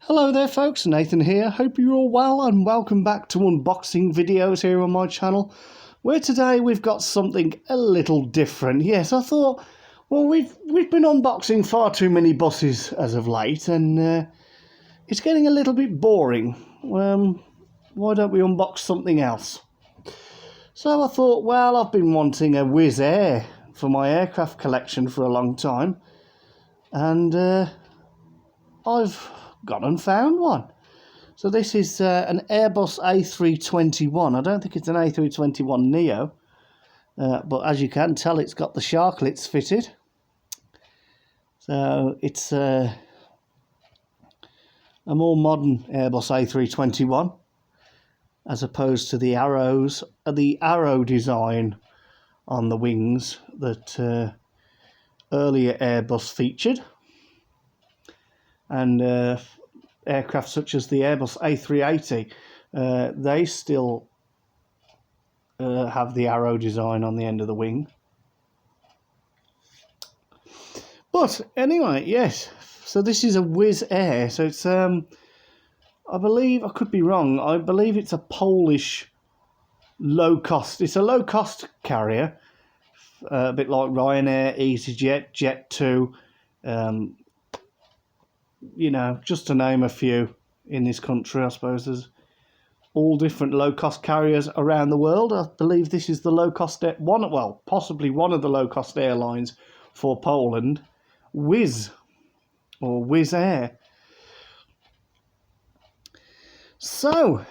Hello there folks, Nathan here. Hope you're all well and welcome back to unboxing videos here on my channel, where today we've got something a little different. Yes, I thought, well, we've been unboxing far too many buses as of late and it's getting a little bit boring. Why don't we unbox something else? So I thought, well, I've been wanting a WIZZair for my aircraft collection for a long time, and I've gone and found one. So this is an Airbus A321. I don't think it's an A321 Neo, but as you can tell, it's got the sharklets fitted. So it's a more modern Airbus A321, as opposed to the arrow design on the wings that earlier Airbus featured. And aircraft such as the Airbus A380, they still have the arrow design on the end of the wing. But anyway, yes, so this is a WIZZair. So it's, I believe, I could be wrong, I believe it's a Polish low-cost, it's a low-cost carrier, a bit like Ryanair, EasyJet, Jet2, you know, just to name a few in this country. I suppose there's all different low-cost carriers around the world. I believe this is the low-cost one, well, possibly one of the low-cost airlines for Poland, WIZZair. So,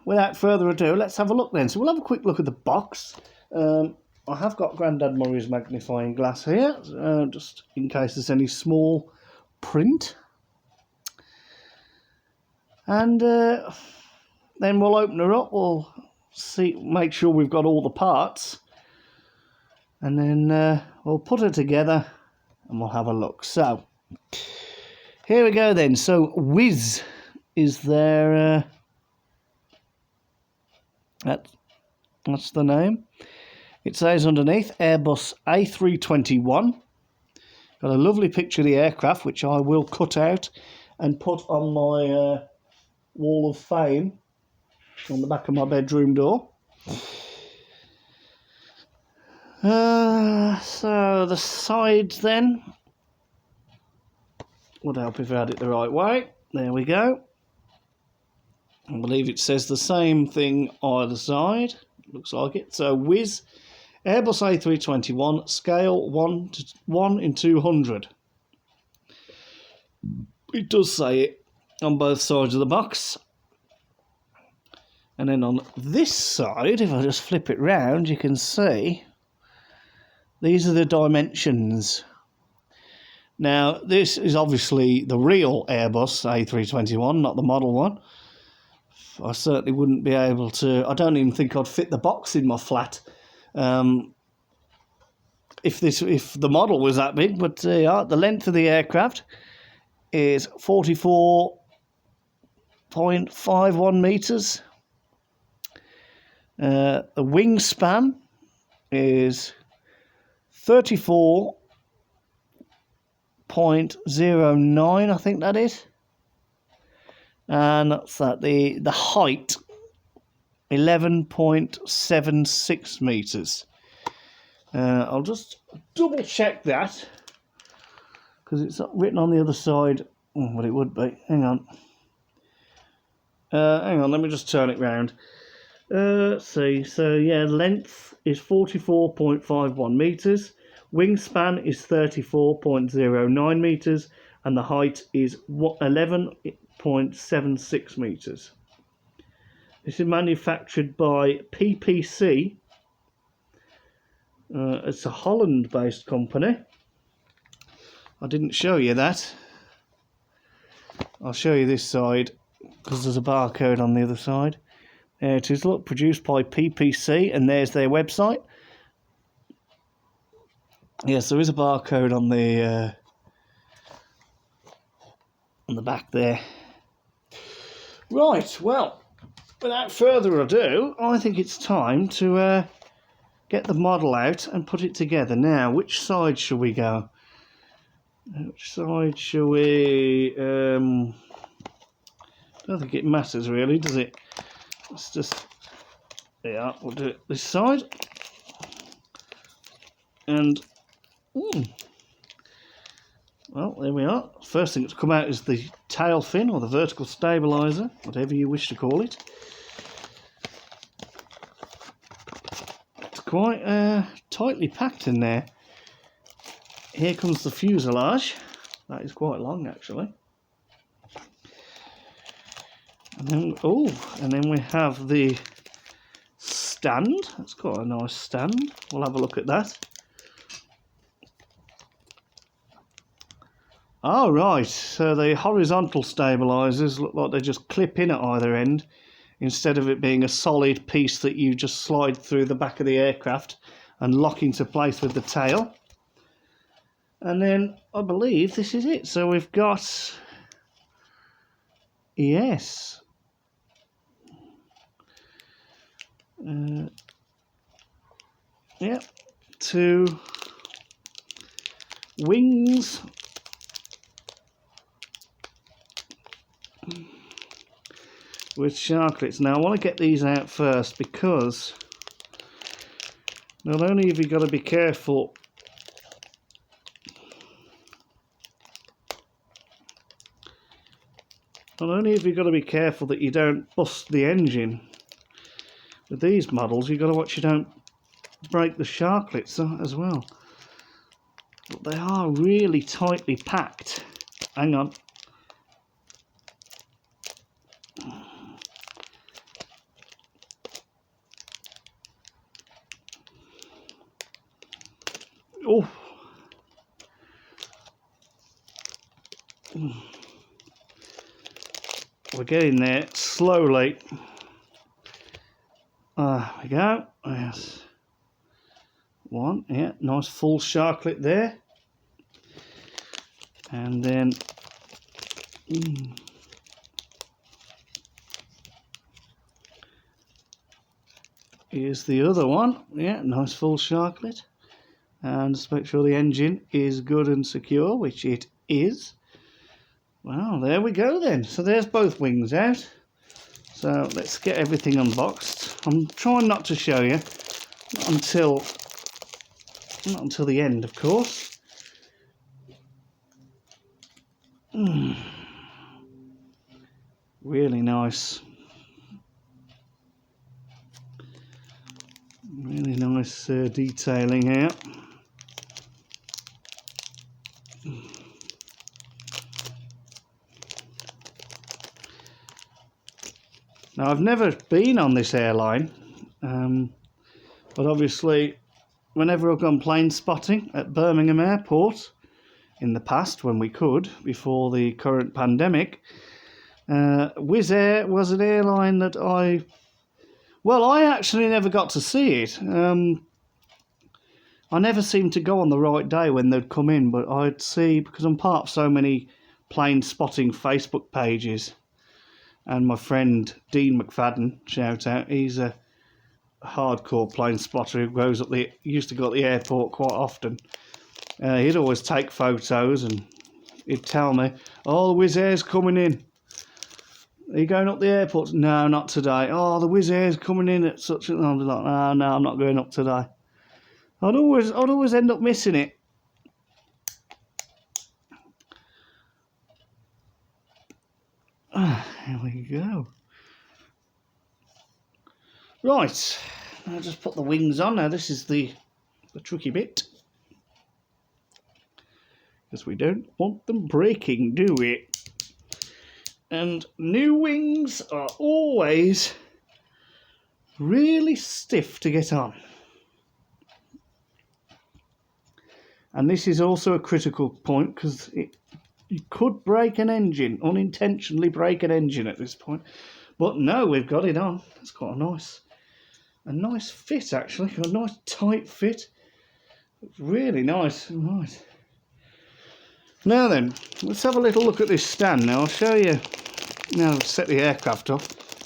without further ado, let's have a look then. So we'll have a quick look at the box. I have got Grandad Murray's magnifying glass here, just in case there's any small print. And then we'll open her up, we'll see, make sure we've got all the parts, and then we'll put her together and we'll have a look. So here we go then. So Wizz is their that's the name. It says underneath Airbus A321. Got a lovely picture of the aircraft, which I will cut out and put on my wall of fame on the back of my bedroom door. So the sides then would help if I had it the right way. There we go. I believe it says the same thing either side. Looks like it. So Wizz Airbus A321 scale 1 in 200. It does say it on both sides of the box. And then on this side, if I just flip it round, you can see these are the dimensions. Now, this is obviously the real Airbus A321, not the model one. I certainly wouldn't be able to, I don't even think I'd fit the box in my flat if the model was that big. But the length of the aircraft is 44.51 meters. The wingspan is 34.09, I think that is. And that's that. The height, 11.76 meters. I'll just double check that, because it's not written on the other side. Well, it would be. Hang on. Let me just turn it round. Let's see. So, yeah, length is 44.51 meters. Wingspan is 34.09 meters. And the height is 11.76 meters. This is manufactured by PPC. It's a Holland-based company. I didn't show you that. I'll show you this side, because there's a barcode on the other side. There it is, look, produced by PPC, and there's their website. Yes, there is a barcode on the back there. Right, well, without further ado, I think it's time to get the model out and put it together. Now, which side shall we go? Which side shall we... I don't think it matters really, does it? Let's just, yeah, we'll do it this side. And, well, there we are. First thing that's come out is the tail fin, or the vertical stabiliser, whatever you wish to call it. It's quite tightly packed in there. Here comes the fuselage. That is quite long, actually. And then we have the stand. That's quite a nice stand. We'll have a look at that. Oh, right. So the horizontal stabilisers look like they just clip in at either end, instead of it being a solid piece that you just slide through the back of the aircraft and lock into place with the tail. And then I believe this is it. So we've got, yes, yep, 2 wings with sharklets. Now I want to get these out first, because not only have you got to be careful that you don't bust the engine. With these models, you've got to watch you don't break the sharklets as well. But they are really tightly packed. Hang on. Oh. We're getting there slowly. There we go. Yes. One, yeah, nice full sharklet there. And then here's the other one. Yeah, nice full sharklet. And just make sure the engine is good and secure, which it is. Well, there we go then. So there's both wings out. So let's get everything unboxed. I'm trying not to show you not until the end, of course. Really nice. Really nice detailing here. Now, I've never been on this airline, but obviously whenever I've gone plane spotting at Birmingham Airport in the past, when we could, before the current pandemic, WIZZAir was an airline that I actually never got to see it. I never seemed to go on the right day when they'd come in, but I'd see, because I'm part of so many plane spotting Facebook pages, and my friend Dean McFadden, shout out, he's a hardcore plane spotter who used to go at the airport quite often. He'd always take photos and he'd tell me, "Oh, the WIZZAir's coming in. Are you going up the airport?" "No, not today." "Oh, the WIZZAir's coming in at such and..." I'd be like, no, I'm not going up today." I'd always end up missing it. Here we go. Right, I'll just put the wings on. Now this is the tricky bit, because we don't want them breaking, do we? And new wings are always really stiff to get on. And this is also a critical point, because you could break an engine, unintentionally break an engine at this point. But no, we've got it on. It's quite a nice fit, actually, a nice tight fit. It's really nice. Right. Now then, let's have a little look at this stand. Now I'll show you. Now I've set the aircraft up.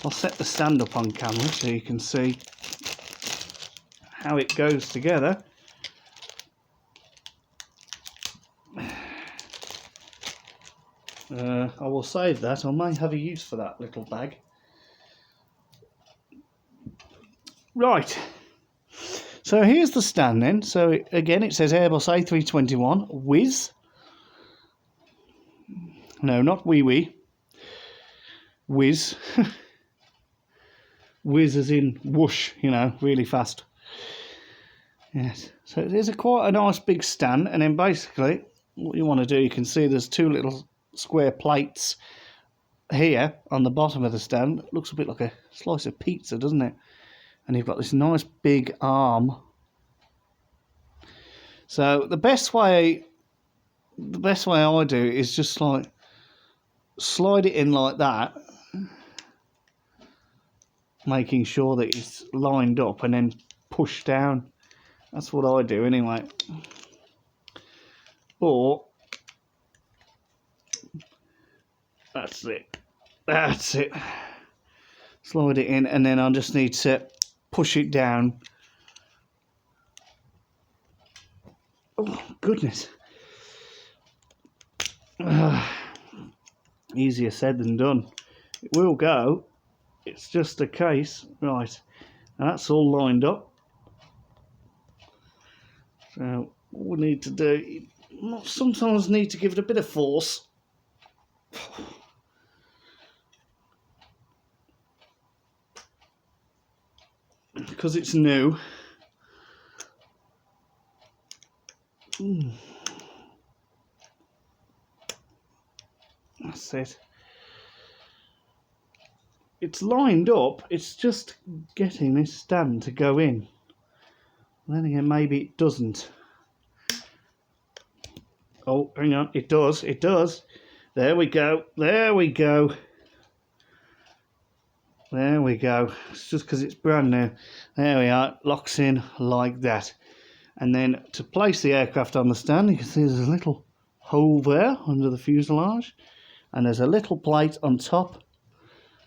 I'll set the stand up on camera so you can see how it goes together. I will save that. I may have a use for that little bag. Right. So here's the stand then. So again, it says Airbus A321 WIZZ. No, not wee. Whiz. Whiz as in whoosh, you know, really fast. Yes. So there's quite a nice big stand, and then basically what you want to do, you can see there's two little square plates here on the bottom of the stand. It looks a bit like a slice of pizza, doesn't it? And you've got this nice big arm. So the best way I do is just like slide it in like that, making sure that it's lined up, and then push down. That's what I do anyway. Or that's it. Slide it in, and then I just need to push it down. Oh goodness. Easier said than done. It will go. It's just a case. Right. Now that's all lined up. So what we need to do, you sometimes need to give it a bit of force. Because it's new. That's it. It's lined up, it's just getting this stand to go in. Then again, maybe it doesn't. Oh, hang on, it does. There we go. It's just because it's brand new. There we are, locks in like that. And then to place the aircraft on the stand, you can see there's a little hole there under the fuselage. And there's a little plate on top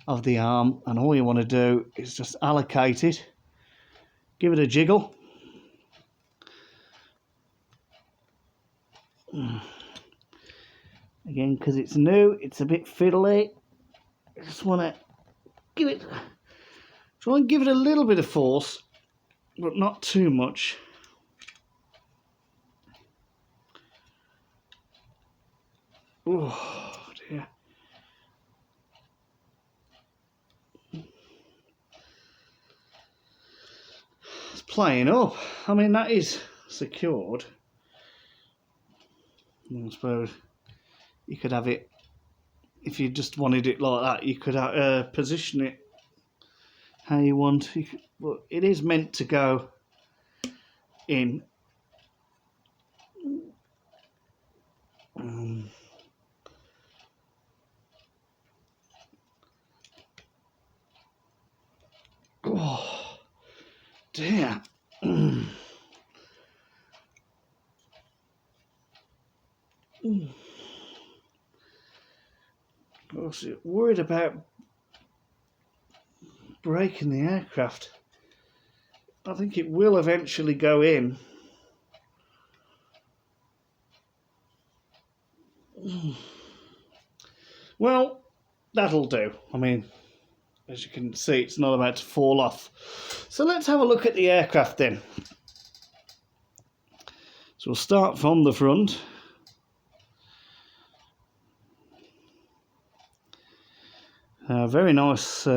of the arm, and all you want to do is just allocate it, give it a jiggle. Again, because it's new, it's a bit fiddly. I just want to try and give it a little bit of force, but not too much. Oh dear. It's playing up. I mean, that is secured. I suppose you could have it, if you just wanted it like that, you could position it how you want. But it is meant to go in. Oh dear. I was worried about breaking the aircraft. I think it will eventually go in. Well, that'll do. I mean, as you can see, it's not about to fall off. So let's have a look at the aircraft then. So we'll start from the front. Very nice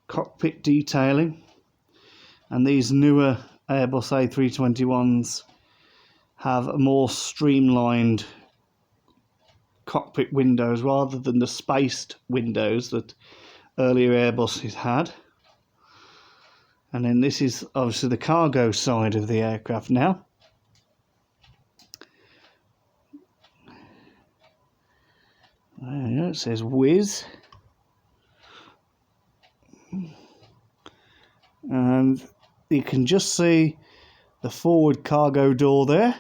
cockpit detailing, and these newer Airbus A321s have a more streamlined cockpit windows rather than the spaced windows that earlier Airbuses had. And then this is obviously the cargo side of the aircraft now. There you go, it says WIZZ. And you can just see the forward cargo door there.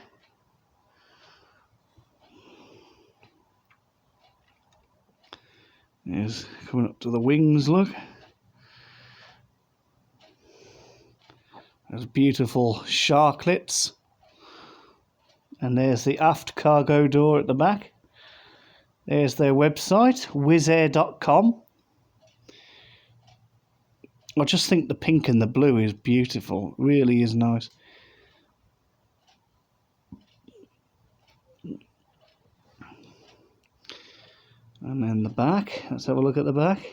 It's coming up to the wings, look. There's beautiful sharklets. And there's the aft cargo door at the back. There's their website, WIZZair.com. I just think the pink and the blue is beautiful. It really is nice. And then the back. Let's have a look at the back.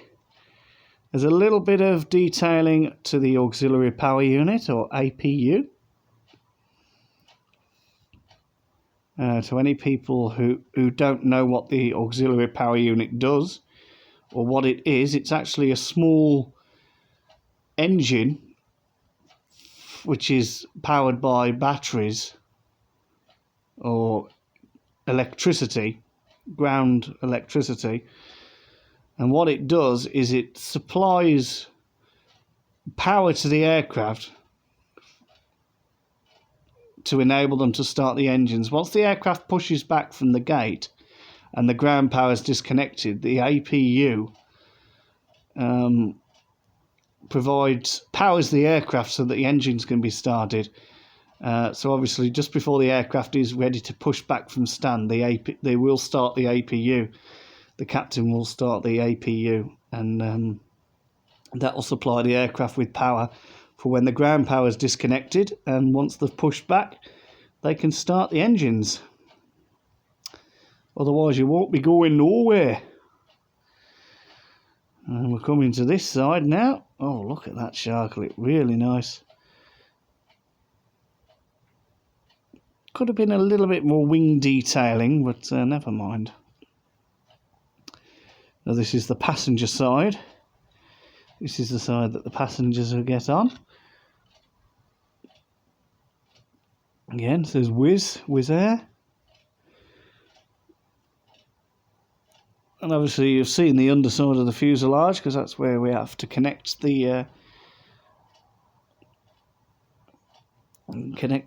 There's a little bit of detailing to the auxiliary power unit, or APU. To any people who don't know what the auxiliary power unit does or what it is, it's actually a small engine which is powered by batteries or electricity, ground electricity. And what it does is it supplies power to the aircraft to enable them to start the engines. Once the aircraft pushes back from the gate and the ground power is disconnected, the APU powers the aircraft so that the engines can be started. So obviously, just before the aircraft is ready to push back from stand, they will start the APU. The captain will start the APU, and that will supply the aircraft with power for when the ground power is disconnected. And once they've pushed back, they can start the engines. Otherwise, you won't be going nowhere. And we're coming to this side now. Oh, look at that sharklet. Really nice. Could have been a little bit more wing detailing, but never mind. Now this is the passenger side. This is the side that the passengers will get on. Again, it says WIZZAir. And obviously you've seen the underside of the fuselage, because that's where we have to connect the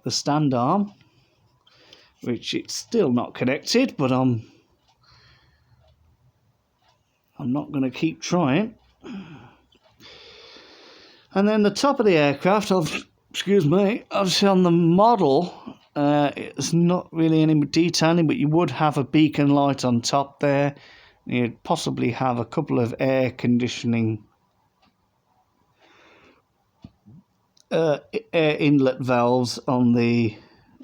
stand arm, which it's still not connected, but I'm not going to keep trying. And then the top of the aircraft, excuse me, obviously on the model, it's not really any detailing, but you would have a beacon light on top there. You'd possibly have a couple of air conditioning air inlet valves on the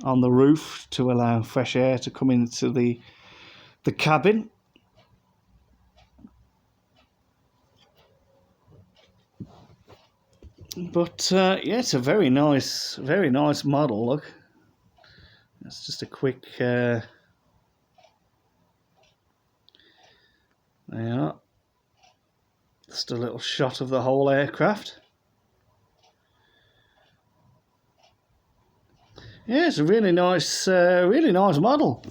roof to allow fresh air to come into the cabin. But yeah, it's a very nice model. Look, that's just a quick. There you are. Just a little shot of the whole aircraft. Yeah, it's a really nice model.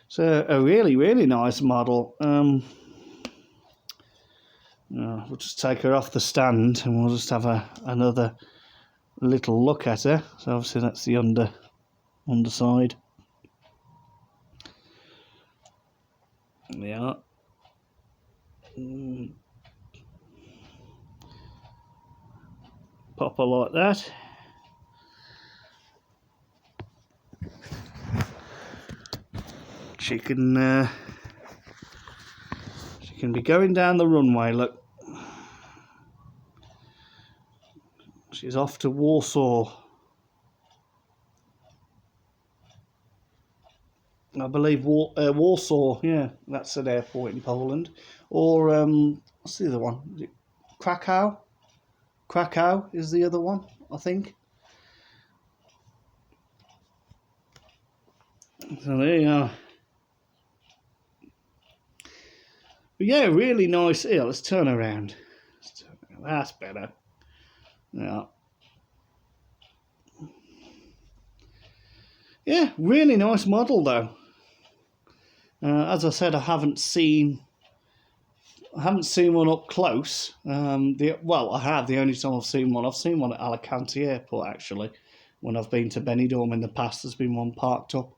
It's a really nice model. We'll just take her off the stand and we'll just have another little look at her. So obviously that's the underside. Yeah. Pop her like that. She can be going down the runway. Look, she's off to Warsaw. I believe Warsaw. Yeah, that's an airport in Poland. Or what's the other one? Is it Krakow? Krakow is the other one, I think. So there you are. But yeah, really nice. Here, let's turn around. That's better. Yeah. Yeah, really nice model though. As I said, I haven't seen one up close. Well, I have. The only time I've seen one at Alicante Airport actually. When I've been to Benidorm in the past, there's been one parked up.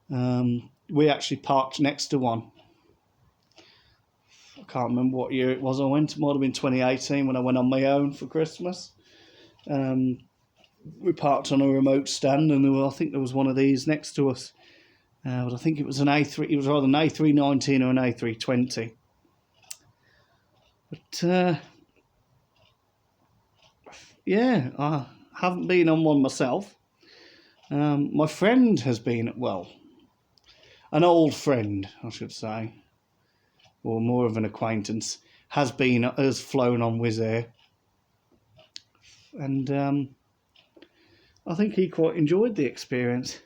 We actually parked next to one. I can't remember what year it was I went. It might have been 2018 when I went on my own for Christmas. We parked on a remote stand, and I think there was one of these next to us. But I think it was an A3. It was either an A319 or an A320. But yeah, I haven't been on one myself. My friend has been, well, an old friend, I should say, or more of an acquaintance, has flown on WIZZAir, and I think he quite enjoyed the experience.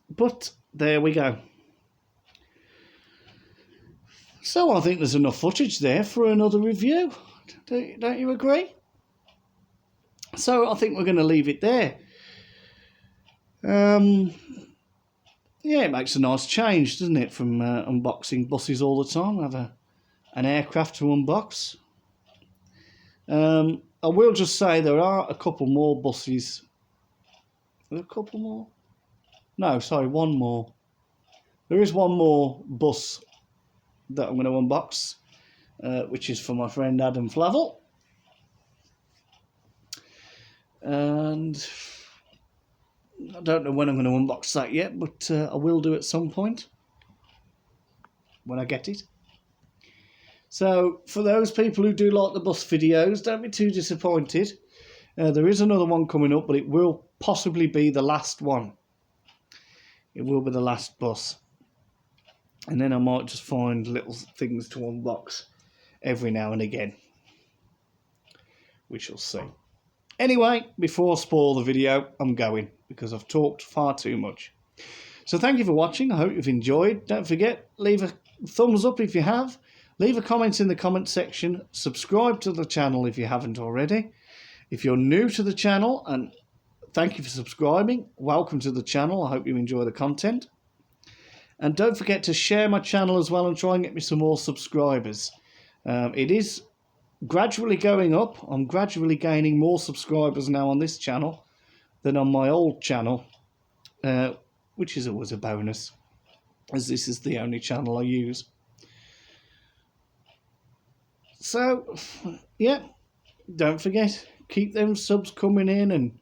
But there we go. So I think there's enough footage there for another review. Don't you agree? So I think we're going to leave it there. Yeah, it makes a nice change, doesn't it, from unboxing buses all the time. Have an aircraft to unbox. I will just say there are a couple more buses. Are there a couple more? No, sorry, one more. There is one more bus that I'm going to unbox, which is for my friend Adam Flavel. And I don't know when I'm going to unbox that yet, but I will do at some point when I get it. So for those people who do like the bus videos, don't be too disappointed. There is another one coming up, but it will possibly be the last one. It will be the last bus. And then I might just find little things to unbox every now and again. We shall see. Anyway, before I spoil the video, I'm going because I've talked far too much. So thank you for watching. I hope you've enjoyed. Don't forget, leave a thumbs up if you have. Leave a comment in the comment section. Subscribe to the channel if you haven't already. If you're new to the channel, and thank you for subscribing, welcome to the channel. I hope you enjoy the content. And don't forget to share my channel as well and try and get me some more subscribers. It is gradually going up. I'm gradually gaining more subscribers now on this channel than on my old channel, which is always a bonus, as this is the only channel I use. So, yeah, don't forget, keep them subs coming in and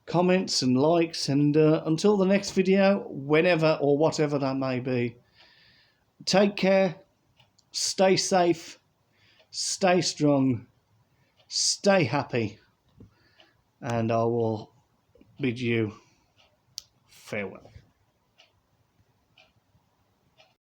comments and likes, and until the next video, whenever or whatever that may be, take care, stay safe, stay strong, stay happy, and I will bid you farewell.